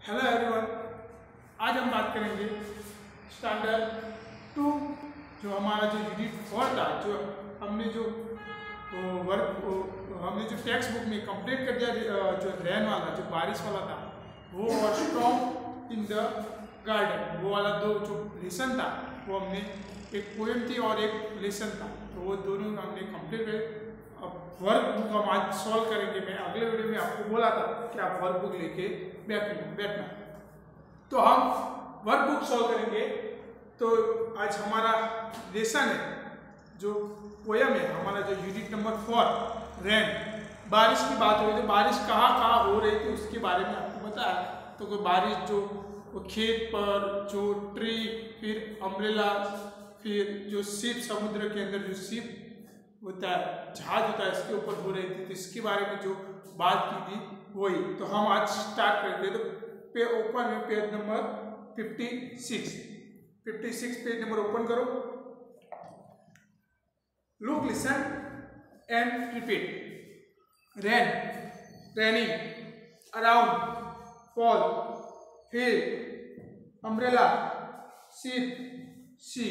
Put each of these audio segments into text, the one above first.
Hello everyone, आज हम बात करेंगे स्टैंडर्ड 2 जो हमारा जो यूनिट 4 था, जो हमने जो टेक्स्ट बुक में कंप्लीट कर दिया, जो रेन वाला, जो बारिश वाला था वो, और स्टॉर्म इन द गार्डन, वो वाला दो जो लेसन था वो हमने, एक पोएम थी और एक लेसन था, तो वो दोनों हमने कंप्लीट कर। अब वर्क बुक हम आज सॉल्व करेंगे। मैं अगले वीडियो में आपको बोला था कि आप वर्क बुक लेके बैठना, तो हम वर्क बुक सॉल्व करेंगे। तो आज हमारा लेसन है, जो पोयम है हमारा, जो यूनिट नंबर 4 रेन, बारिश की बात हो रही थी, बारिश कहाँ कहाँ हो रही थी उसके बारे में आपको बताया। तो कोई बारिश जो वो खेत पर, जो ट्री, फिर अम्ब्रेला, फिर जो शिप, समुद्र के अंदर जो शिप होता है, जहाज होता है, इसके ऊपर हो रही थी, तो इसके बारे में जो बात की थी वही। तो हम आज स्टार्ट करते हैं। तो पे ओपन है page number 56 page number open करो। Look, listen and repeat. Rain, raining, around, fall, hill, umbrella, ship, sea.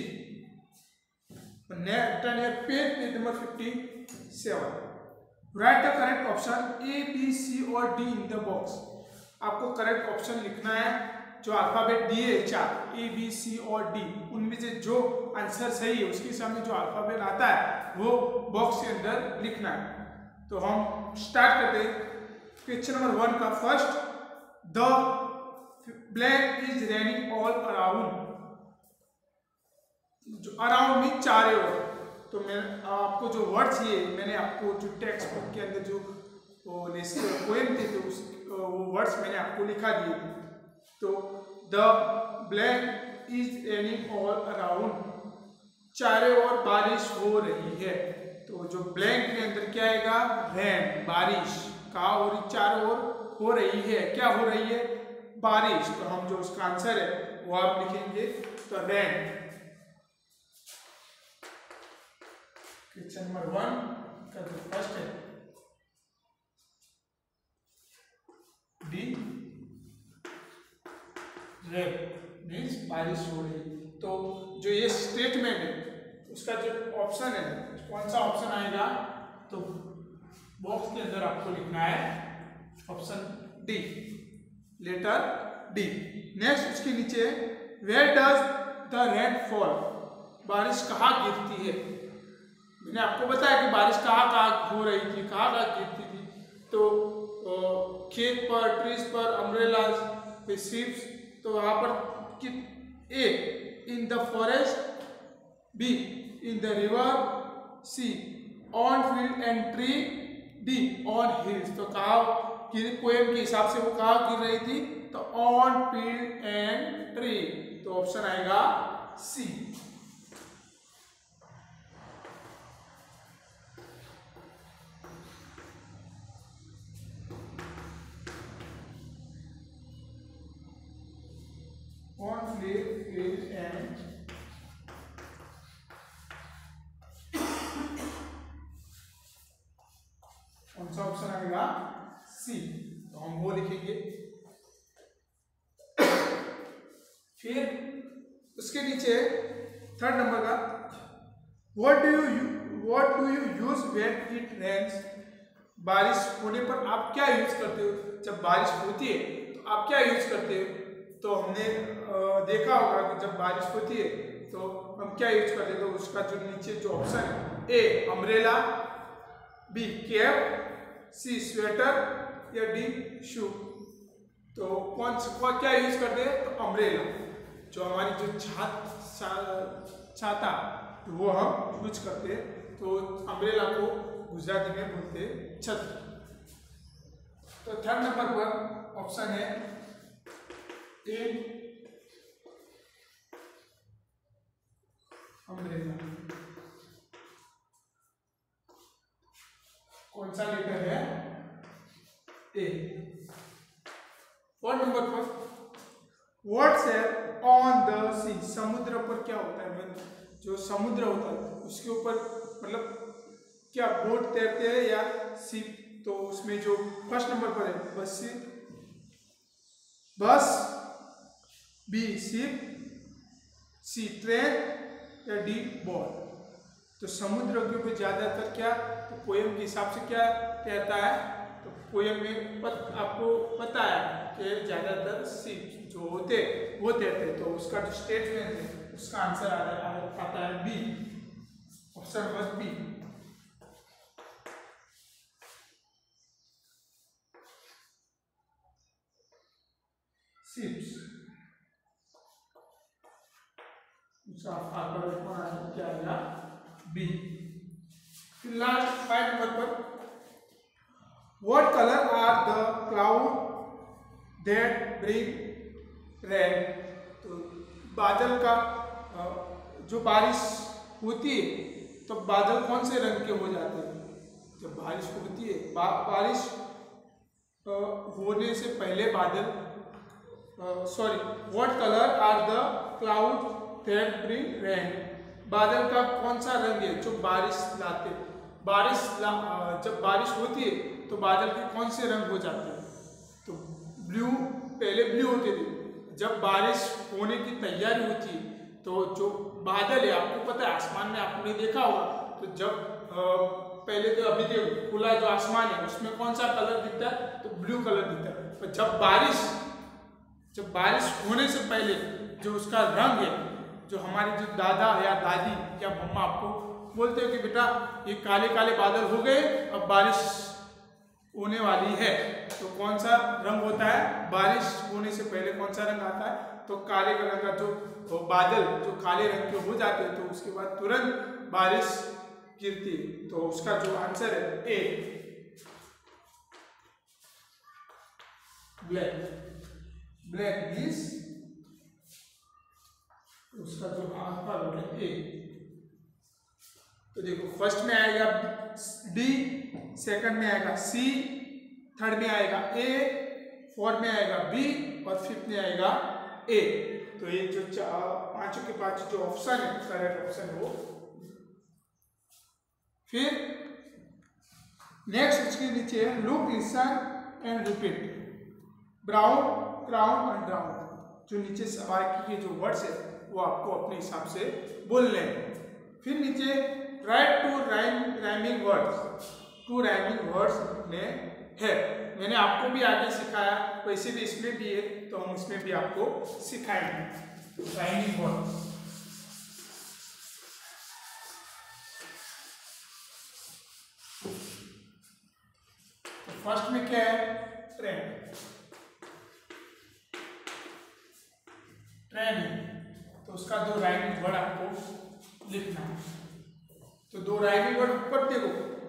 Turn your page number 57. Write the correct option A, B, C और D in the box. आपको correct option लिखना है, जो alphabet दिए है 4, A, B, C और D, उनमें से जो आंसर सही है उसके सामने जो अल्फाबेट आता है वो बॉक्स के अंदर लिखना है। तो हम स्टार्ट करते हैं क्वेश्चन नंबर 1 का। First, the black is raining all around. जो अराउंड में चारों ओर, तो मैं आपको जो वर्ड्स ये मैंने आपको जो टेक्स्ट बुक के अंदर जो पोएम थे, तो वो वर्ड्स मैंने आपको लिखा दिए थे। तो the black is raining all around, चारों ओर बारिश हो रही है। तो जो ब्लैंक के अंदर क्या आएगा? रेन, बारिश। कहाँ हो रही? चारों ओर हो रही है। क्या हो रही है? बारिश। तो हम जो उसका आंसर है वो आप लिखेंगे, तो रेन। क्वेश्चन नंबर 1 का जो फर्स्ट है डी, रेन मीन्स बारिश हो रही। तो जो ये स्टेटमेंट है उसका जो ऑप्शन है, कौन सा ऑप्शन आएगा? तो बॉक्स के अंदर आपको लिखना है option D, letter D. Next उसके नीचे, where does the rain fall, बारिश कहाँ गिरती है। मैंने आपको बताया कि बारिश कहाँ कहाँ हो रही थी, कहाँ कहाँ गिरती थी। तो खेत पर, ट्रीज पर, अम्ब्रेलाज पे, शिप्स। तो वहाँ पर A, in the forest, B, in the river, C, on field and tree, D, on hills. तो कहाँ पोएम के हिसाब से वो कहाँ गिर रही थी? तो ऑन फील्ड एंड ट्री। तो ऑप्शन आएगा सी। On field and कौन सा ऑप्शन आएगा? सी। तो हम वो लिखेंगे। फिर उसके नीचे थर्ड नंबर का, what do you use when it rains, बारिश होने पर आप क्या यूज करते हो? जब बारिश होती है तो आप क्या यूज करते हो? तो हमने देखा होगा कि जब बारिश होती है तो हम क्या यूज करते हैं। तो उसका जो नीचे जो ऑप्शन है, ए, अम्ब्रेला, बी, कैप, सी, स्वेटर, या डी, शू। तो क्या यूज करते हैं? तो अम्ब्रेला, जो हमारी जो छाता वो हम यूज करते हैं। तो अम्ब्रेला को गुजराती में बोलते हैं छतरी। तो थर्ड नंबर पर ऑप्शन है ए, अम्ब्रेला। कौन सा लेटर है? ए। फोर्थ नंबर पर, व्हाट्स है ऑन द सी, समुद्र पर क्या होता है? जो समुद्र होता है उसके ऊपर मतलब क्या बोट तैरते हैं या शिप? तो उसमें जो फर्स्ट नंबर पर है बस बस, बी शिप, सी ट्रेन या डी बॉल। तो समुद्र के ज्यादातर क्या, तो पोयम के हिसाब से क्या कहता है, तो पोयम में आपको पता है कि ज्यादातर शिप जो होते वो कहते, तो उसका जो स्टेटमेंट है उसका आंसर आता है B, option number B. Ships, उसका क्या आएगा, बी। फिर लास्ट 5 नंबर पर, what colour are the cloud that bring rain. तो बादल का जो बारिश होती है तो बादल कौन से रंग के हो जाते हैं, जब बारिश होती है, बारिश होने से पहले बादल, sorry, what colour are the cloud that bring rain. बादल का कौन सा रंग है जो बारिश लाते, जब बारिश होती है तो बादल के कौन से रंग हो जाते हैं, तो ब्लू, पहले ब्लू होते थे, जब बारिश होने की तैयारी होती है तो जो बादल है, आपको पता है आसमान में आपने देखा होगा, तो जब पहले तो अभी देखो खुला जो आसमान है उसमें कौन सा कलर दिखता है, तो ब्लू कलर दिखता है, पर जब बारिश होने से पहले जो उसका रंग है, जो हमारे जो दादा या दादी या मम्मा आपको बोलते हो कि बेटा ये काले काले बादल हो गए, अब बारिश होने वाली है, तो कौन सा रंग होता है, बारिश होने से पहले कौन सा रंग आता है, तो काले कलर का जो बादल जो काले रंग के हो जाते हैं, तो उसके बाद तुरंत बारिश गिरती, तो उसका जो आंसर है ए, ब्लैक। ब्लैक इज, उसका जो आंसर होगा ए। तो देखो फर्स्ट में आएगा डी, सेकंड में आएगा सी, थर्ड में आएगा ए, फोर्थ में आएगा बी और फिफ्थ में आएगा ए। तो ये जो पांचों के पांच जो ऑप्शन है, करेक्ट ऑप्शन है वो। फिर नेक्स्ट उसके नीचे है look, listen and repeat, brown, crown and drown. जो नीचे बाकी के जो वर्ड्स है वो आपको अपने हिसाब से बोलने हैं। फिर नीचे write two rhyming words, 2 rhyming words में है, मैंने आपको भी आगे सिखाया, वैसे भी इसमें भी है, तो हम इसमें भी आपको सिखाएंगे राइमिंग वर्ड्स। तो फर्स्ट में क्या है, ट्रेन, तो उसका 2 राइमिंग वर्ड आपको लिखना है। तो 2 राइमिंग वर्ड ऊपर देखो,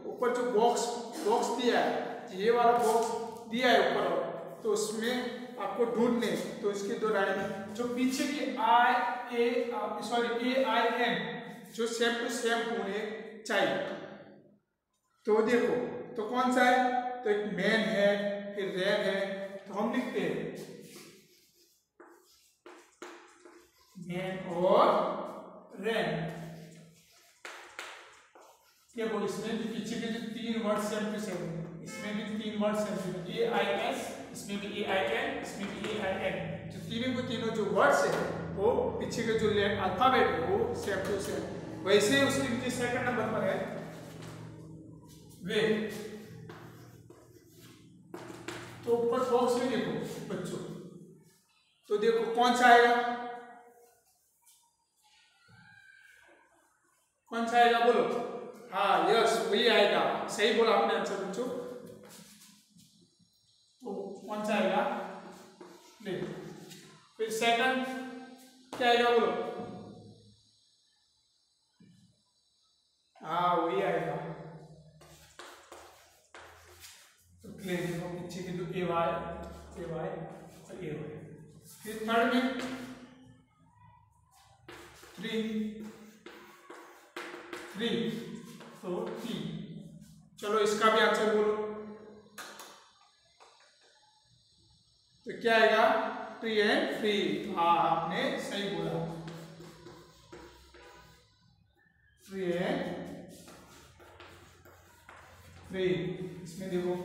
ऊपर जो बॉक्स दिया है, ये वाला बॉक्स दिया है ऊपर, तो उसमें आपको ढूंढने, तो इसके 2 राइमिंग, जो पीछे की ए आई एन जो सेम टू सेम होने चाहिए। तो देखो, तो कौन सा है, तो एक मैन है, फिर रैन है, तो हम लिखते हैं मैन और रैन। देखो इसमें भी पीछे के जो 3 वर्ड सेम टू सेम, इसमें भी 3 word same to same, A I S, इसमें भी ए आई एन, इसमें भी ए आई एन, जो तीनों जो वर्ड्स है वो पीछे के जो अल्फाबेट है वो सेम टू सेम। वैसे उसके नीचे सेकंड नंबर पर है वे। तो ऊपर बॉक्स में देखो बच्चों, तो देखो कौन सा आएगा, कौन सा आएगा बोलो, हाँ यस वही आएगा, सही बोला आपने आंसर बच्चों। तो कौन सा आएगा, ले। फिर सेकंड क्या आएगा बोलो, हाँ वही आएगा। तो क्लियर देखो पीछे के जो ए वाई और ए वाई। फिर थर्ड में 3, तो 3। चलो इसका भी आंसर बोलो, तो क्या आएगा, ट्री एंड फ्री। हाँ आपने सही बोला, ट्री एंड फ्री। इसमें देखो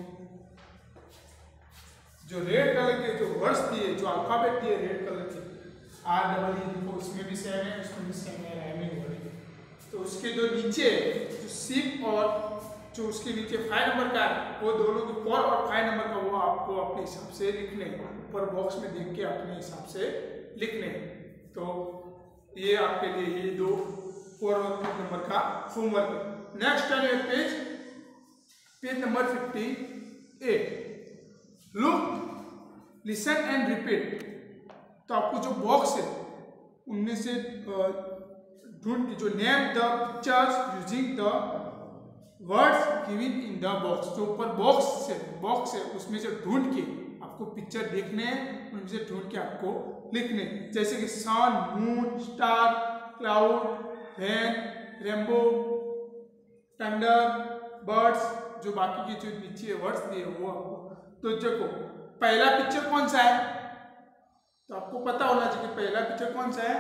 जो रेड कलर के जो वर्ड्स दिए, जो अल्फाबेट दिए रेड कलर के, REE देखो इसमें भी सेम है, इसमें भी सेम है, राइमिंग वर्ड है। तो उसके जो नीचे जो सिप और जो उसके नीचे 5 नंबर का वो दोनों को 4 और 5 नंबर का वो आपको अपने हिसाब से लिखने, ऊपर बॉक्स में देख के अपने हिसाब से लिखने। तो ये आपके लिए ये 2 4 और 5 नंबर का होमवर्क है। नेक्स्ट है page number 58, look listen and repeat. तो आपको जो बॉक्स है उनमें से ढूंढ के जो name the pictures using the words given in the box, जो ऊपर बॉक्स है उसमें से ढूंढ के आपको पिक्चर देखने हैं, उनमें से ढूंढ के आपको लिखने, जैसे कि sun, moon, star, cloud, rain, rainbow, thunder, birds, जो बाकी के जो नीचे वर्ड्स दिए वो आपको। तो देखो पहला पिक्चर कौन सा है, तो आपको पता होना चाहिए कि पहला पिक्चर कौन सा है,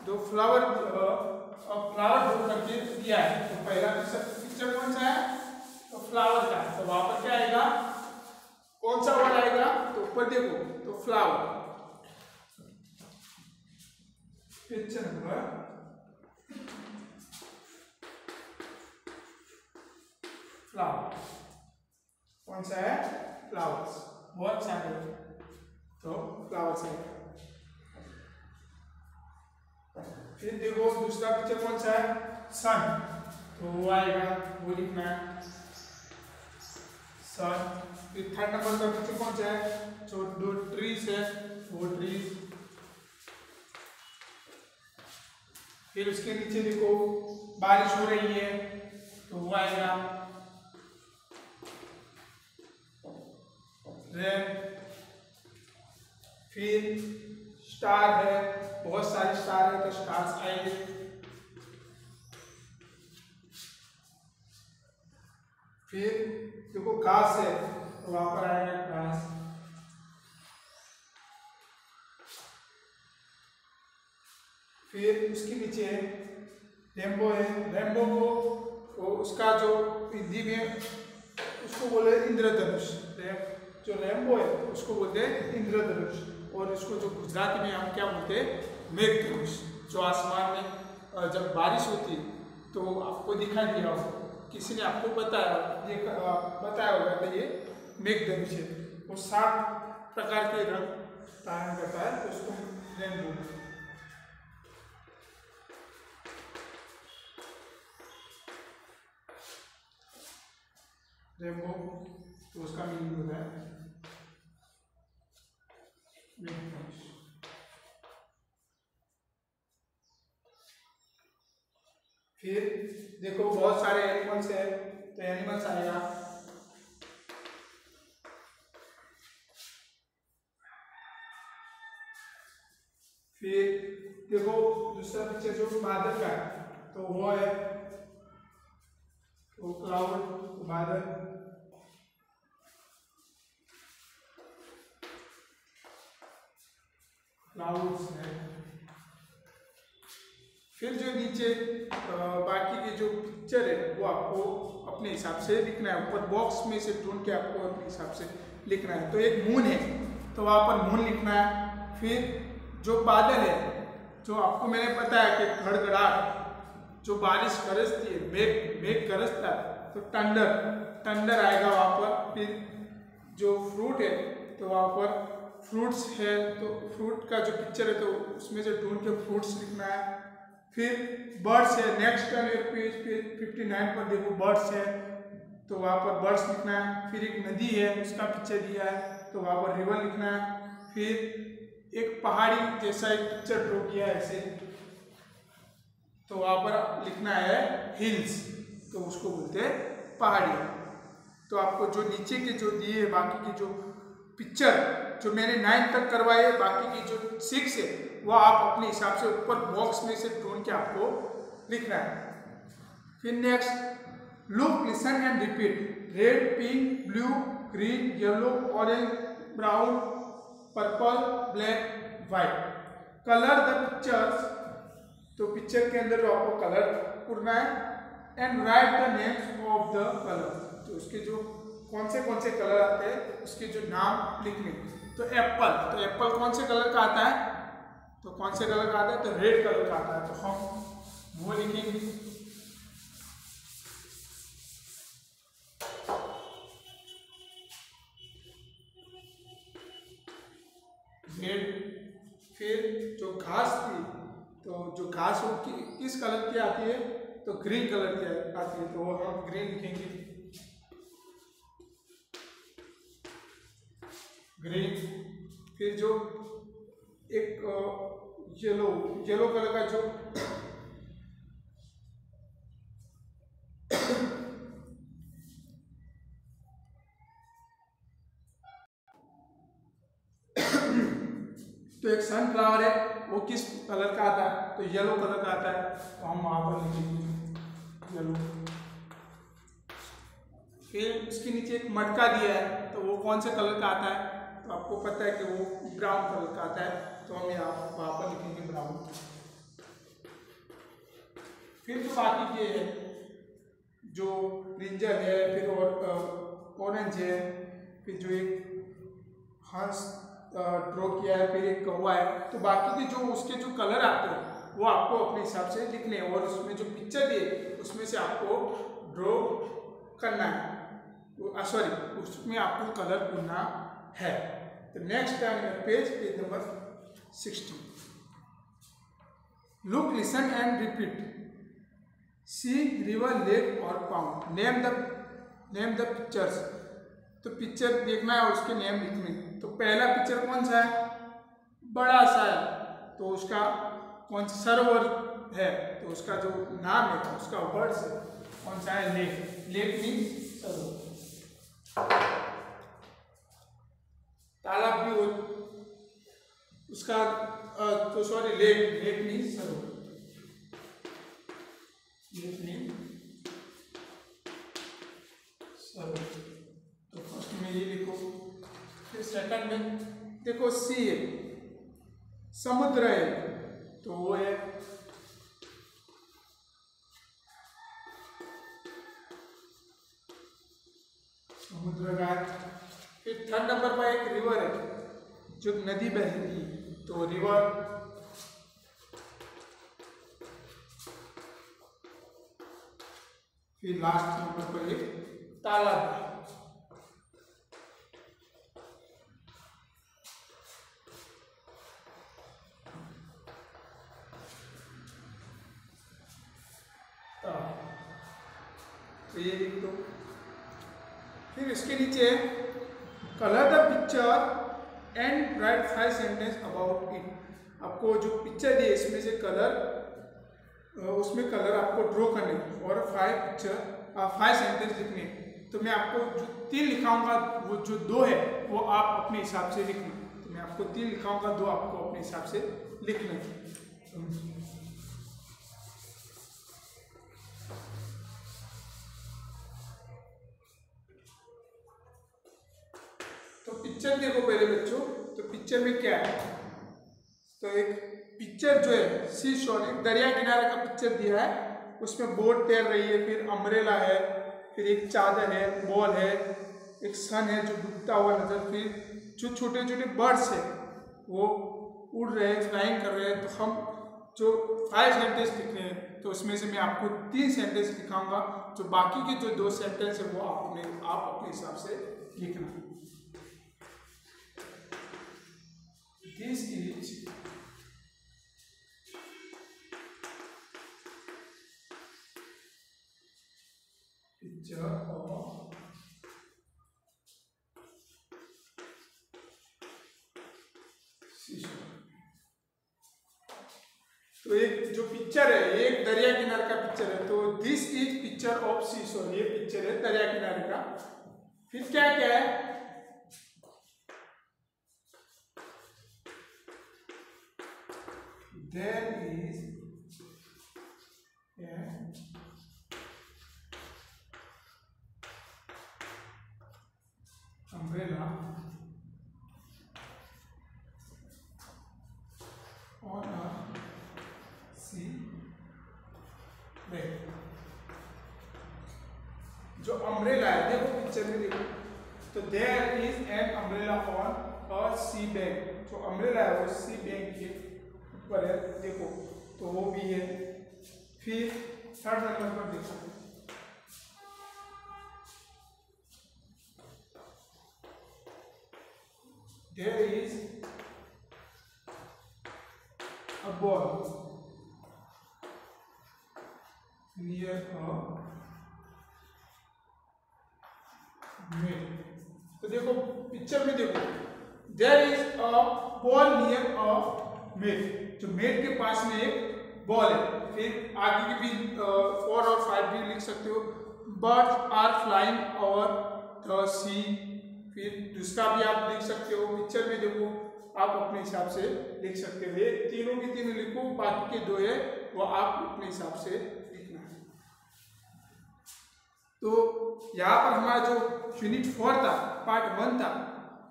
जो फ्लावर ड्रॉ करके दिया है। तो पहला पिक्चर कौन सा है, तो फ्लावर का। तो वहां पर क्या आएगा, कौन सा वर्ड आएगा, तो ऊपर देखो तो फ्लावर। पिक्चर नंबर फ्लावर कौन सा है, फ्लावर्स, बहुत सारे, तो फ्लावर्स है। फिर देखो दूसरा पिक्चर कौन सा है, सन, तो वो आएगा, वो लिखना है सन। फिर 3rd नंबर का पिक्चर कौन सा है, जो 2 ट्रीज है वो ट्रीज। फिर उसके नीचे देखो बारिश हो रही है, तो वो आएगा रेन। फिर स्टार है, बहुत सारे स्टार है, तो स्टार्स आएंगे। फिर देखो घास है, तो वहां पर आएगा घास। फिर उसके नीचे रेनबो है, रेनबो को तो उसका जो हिंदी में उसको बोले इंद्रधनुष, जो रेनबो है उसको बोलते हैं इंद्रधनुष, और इसको जो गुजराती में हम क्या बोलते हैं, मेघधनुष। जो आसमान में जब बारिश होती है तो आपको दिखाई दिया हो, किसी ने आपको बताया होगा कि ये मेघधनुष है। वो 7 प्रकार के रंग धारण करता है, तो उसको रेनबो। रेनबो तो उसका मीनिंग होता है मेघधनुष। फिर देखो बहुत सारे एनिमल्स है, तो एनिमल्स आएगा। फिर देखो दूसरा पिक्चर जो बादल का है, तो वो है तो क्लाउड, बादल। क्लाउड्स है। फिर जो नीचे बाकी के जो पिक्चर है वो आपको अपने हिसाब से लिखना है, ऊपर बॉक्स में से ढूंढ के आपको अपने हिसाब से लिखना है। तो एक मून है, तो वहाँ पर मून लिखना है। फिर जो बादल है, जो आपको मैंने बताया कि गड़गड़ाहट, जो बारिश गरजती है, मेघ गरजता है, तो टंडर आएगा वहाँ पर। फिर जो फ्रूट है, तो वहाँ पर फ्रूट्स है, तो फ्रूट का जो पिक्चर है तो उसमें से ढूंढ के फ्रूट्स लिखना है। फिर बर्ड्स है, नेक्स्ट पेज 59 पर देखो बर्ड्स है, तो वहाँ पर बर्ड्स लिखना है। फिर एक नदी है, उसका पिक्चर दिया है, तो वहाँ पर रिवर लिखना है। फिर एक पहाड़ी जैसा एक पिक्चर ड्रॉ किया है ऐसे, तो वहाँ पर लिखना है हिल्स, तो उसको बोलते हैं पहाड़ी। तो आपको जो नीचे के जो दिए बाकी के जो पिक्चर जो मैंने 9 तक करवाए, बाकी की जो 6 है वो आप अपने हिसाब से ऊपर बॉक्स में से ढूंढ के आपको लिखना है। फिर next look listen and repeat, red, pink, blue, green, yellow, orange, brown, purple, black, white. Colour the pictures, तो पिक्चर के अंदर जो आपको कलर करना है, and right the names of the colour, तो उसके जो कौन से कलर आते हैं उसके जो नाम लिखने। तो एप्पल कौन से कलर का आता है, तो कौन से कलर का आता है, तो रेड कलर का आता है, तो हम वो लिखेंगे। रेड। फिर जो घास थी, तो जो घास वो किस कलर की आती है, तो ग्रीन कलर की आती है, तो वो हम ग्रीन लिखेंगे, ग्रीन। फिर जो एक येलो कलर का जो तो एक सनफ्लावर है, वो किस कलर का आता है, तो येलो कलर का आता है, तो हम वहां पर लिखेंगे येलो। फिर उसके नीचे एक मटका दिया है, तो वो कौन से कलर का आता है, तो आपको पता है कि वो ब्राउन कलर का आता है, तो हम यहाँ वहां पर लिखेंगे ब्राउन। फिर जो बाकी के है, जो ब्रिंजल है, फिर और ऑरेंज है, फिर जो एक हंस ड्रॉ किया है, फिर एक कौवा है, तो बाकी के जो उसके जो कलर आते हैं वो आपको अपने हिसाब से लिखने हैं, और उसमें जो पिक्चर दिए उसमें से आपको ड्रॉ करना है, सॉरी उसमें आपको कलर करना है। तो next page number 60। Look, listen and repeat. Sea, river, lake और पाउंड। Name the pictures. तो पिक्चर देखना है और उसके नेम लिखने। तो पहला पिक्चर कौन सा है, बड़ा सा है, तो उसका कौन सा सरोवर है, तो उसका जो नाम है उसका वर्ड्स है कौन सा है, लेक। लेक मीन्स सरोवर। तालाब भी हो उसका तो सॉरी लेक मीन्स सरोवर, लेक मीन्स सरोवर। तो फर्स्ट में ये लिखो। फिर सेकंड में देखो, सी है, समुद्र है, तो वो है समुद्र का। फिर थर्ड नंबर पर एक रिवर है, जो नदी बहती है, तो रिवर। फिर लास्ट नंबर पर एक तालाब है। तो ये लिख दो। फिर इसके नीचे colour the picture and right 5 sentence about it. आपको जो पिक्चर दी है इसमें से कलर, उसमें कलर आपको ड्रॉ करने और 5 सेंटेंस लिखने। तो मैं आपको जो 3 लिखाऊंगा, वो जो 2 है वो आप अपने हिसाब से लिखना। तो मैं आपको 3 लिखाऊंगा, 2 आपको अपने हिसाब से लिखना। तो पिक्चर देखो पहले बच्चों, तो पिक्चर में क्या है, तो एक पिक्चर जो है सी शोर, एक दरिया किनारे का पिक्चर दिया है, उसमें बोट तैर रही है, फिर अम्ब्रेला है, फिर एक चादर है, बॉल है, एक सन है जो डूबता हुआ नजर, फिर जो छोटे छोटे बर्ड्स है वो उड़ रहे हैं, फ्लाइंग कर रहे हैं। तो हम जो 5 सेंटेंस लिखने हैं, तो उसमें से मैं आपको 3 सेंटेंस लिखाऊंगा, जो बाकी के जो 2 सेंटेंस है वो आप अपने हिसाब से लिखना। This is picture of seashore। तो एक जो पिक्चर है, ये एक दरिया किनारे का पिक्चर है, तो this is picture of seashore, ये पिक्चर है दरिया किनारे का। फिर क्या क्या है, there is an umbrella on a sea bed। जो अम्ब्रेला है, देखो पिक्चर में देखो, तो there is an umbrella on a sea bank, जो अम्ब्रेला है वो सी बैंक के ऊपर है, देखो तो वो भी है। फिर थर्ड नंबर पर देखो, there is a ball near a maid. तो देखो पिक्चर में देखो, there is a ball near a maid, जो मेड के पास में एक बॉल है। फिर आगे के भी 4 और 5 भी लिख सकते हो। Birds are flying over the sea, फिर दूसरा भी आप लिख सकते हो। पिक्चर में देखो, आप अपने हिसाब से लिख सकते हो। ये तीनों की तीनों लिखो, बाकी के 2 है वो आप अपने हिसाब से लिखना है। तो यहाँ पर हमारा जो यूनिट 4 था, पार्ट 1 था,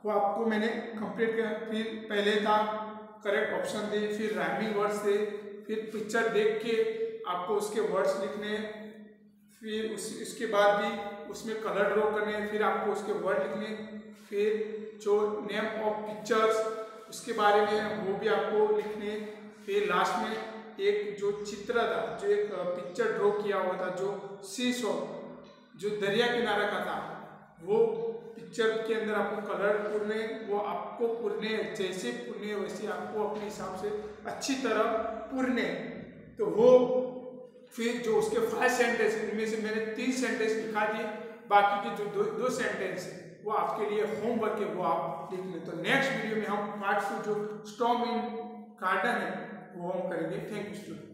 वो आपको मैंने कंप्लीट किया। फिर पहले था करेक्ट ऑप्शन दे, फिर राइमिंग वर्ड्स दे, फिर पिक्चर देख के आपको उसके वर्ड्स लिखने, फिर उसके बाद भी उसमें कलर ड्रॉ करने, फिर आपको उसके वर्ड लिखने, फिर जो नेम ऑफ पिक्चर्स उसके बारे में वो भी आपको लिखने, फिर लास्ट में एक जो चित्र था, जो एक पिक्चर ड्रॉ किया हुआ था, जो सी शॉ, जो दरिया किनारा का था, वो पिक्चर के अंदर आपको कलर पूरने, वो आपको पूरने, जैसे पूरने वैसे आपको अपने हिसाब से अच्छी तरह पूरने। तो वो फिर जो उसके 5 सेंटेंस, इनमें से मैंने 3 सेंटेंस लिखा दिए, बाकी के जो दो सेंटेंस है वो आपके लिए होमवर्क है, वो आप लिख लें। तो नेक्स्ट वीडियो में हम पार्ट 2 जो स्टॉर्म इन गार्डन है वो हम करेंगे। Thank you student.